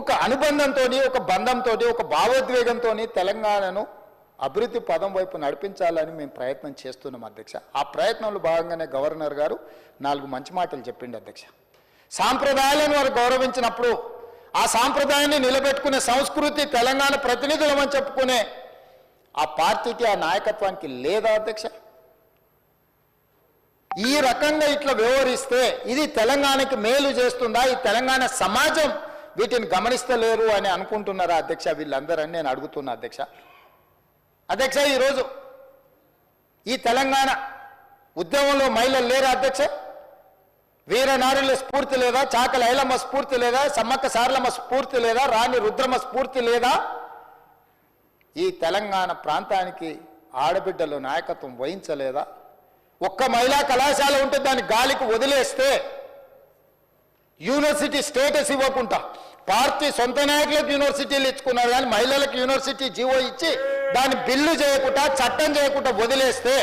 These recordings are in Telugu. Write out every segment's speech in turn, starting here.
ఒక అనుబంధంతో, ఒక బంధంతో, ఒక భావోద్వేగంతో తెలంగాణను అభివృద్ధి పదం వైపు నడిపించాలని మేము ప్రయత్నం చేస్తున్నాం అధ్యక్ష. ఆ ప్రయత్నంలో భాగంగానే గవర్నర్ గారు 4 మంచి మాటలు చెప్పిండు అధ్యక్ష. సాంప్రదాయాలను వారు గౌరవించినప్పుడు ఆ సాంప్రదాయాన్ని నిలబెట్టుకునే సంస్కృతి తెలంగాణ ప్రతినిధులమని చెప్పుకునే ఆ పార్టీకి, ఆ నాయకత్వానికి లేదా అధ్యక్ష? ఈ రకంగా ఇట్లా వ్యవహరిస్తే ఇది తెలంగాణకి మేలు చేస్తుందా? ఈ తెలంగాణ సమాజం వీటిని గమనిస్తలేరు అని అనుకుంటున్నారా అధ్యక్ష వీళ్ళందరని నేను అడుగుతున్నా అధ్యక్ష. అధ్యక్ష, ఈరోజు ఈ తెలంగాణ ఉద్యమంలో మహిళలు లేరా అధ్యక్ష? వీరనారుల స్ఫూర్తి లేదా? చాకల ఐలమ్మ స్ఫూర్తి లేదా? సమ్మక్క సారలమ్మ స్ఫూర్తి లేదా? రాణి రుద్రమ్మ స్ఫూర్తి లేదా? ఈ తెలంగాణ ప్రాంతానికి ఆడబిడ్డలు నాయకత్వం వహించలేదా? ఒక్క మహిళా కళాశాల ఉంటే దాన్ని గాలికి వదిలేస్తే యూనివర్సిటీ స్టేటస్ ఇవ్వకుండా పార్టీ సొంత నాయకులకు యూనివర్సిటీలు ఇచ్చుకున్నారు, కానీ మహిళలకు యూనివర్సిటీ జీవో ఇచ్చి దాన్ని బిల్లు చేయకుండా, చట్టం చేయకుండా వదిలేస్తే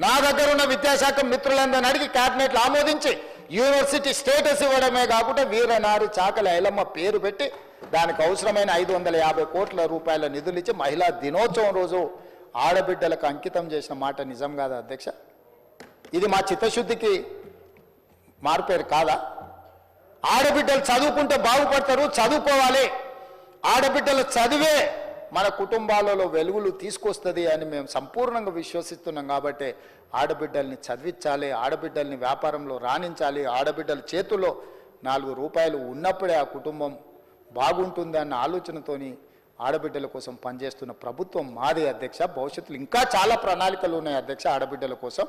నా దగ్గర ఉన్న విద్యాశాఖ మిత్రులందరిని అడిగి క్యాబినెట్లు ఆమోదించి యూనివర్సిటీ స్టేటస్ ఇవ్వడమే కాకుండా వీరనారి చాకలి ఐలమ్మ పేరు పెట్టి దానికి అవసరమైన 550 కోట్ల రూపాయల నిధులు ఇచ్చి మహిళా దినోత్సవం రోజు ఆడబిడ్డలకు అంకితం చేసిన మాట నిజం కాదా అధ్యక్ష? ఇది మా చిత్తశుద్ధికి మారుపేరు కాదా? ఆడబిడ్డలు చదువుకుంటే బాగుపడతారు, చదువుకోవాలి. ఆడబిడ్డలు చదివే మన కుటుంబాలలో వెలుగులు తీసుకొస్తుంది అని మేము సంపూర్ణంగా విశ్వసిస్తున్నాం. కాబట్టి ఆడబిడ్డల్ని చదివించాలి, ఆడబిడ్డల్ని వ్యాపారంలో రాణించాలి. ఆడబిడ్డల చేతుల్లో 4 రూపాయలు ఉన్నప్పుడే ఆ కుటుంబం బాగుంటుంది అన్న ఆలోచనతోని ఆడబిడ్డల కోసం పనిచేస్తున్న ప్రభుత్వం మాది అధ్యక్ష. భవిష్యత్తులో ఇంకా చాలా ప్రణాళికలు ఉన్నాయి అధ్యక్ష ఆడబిడ్డల కోసం.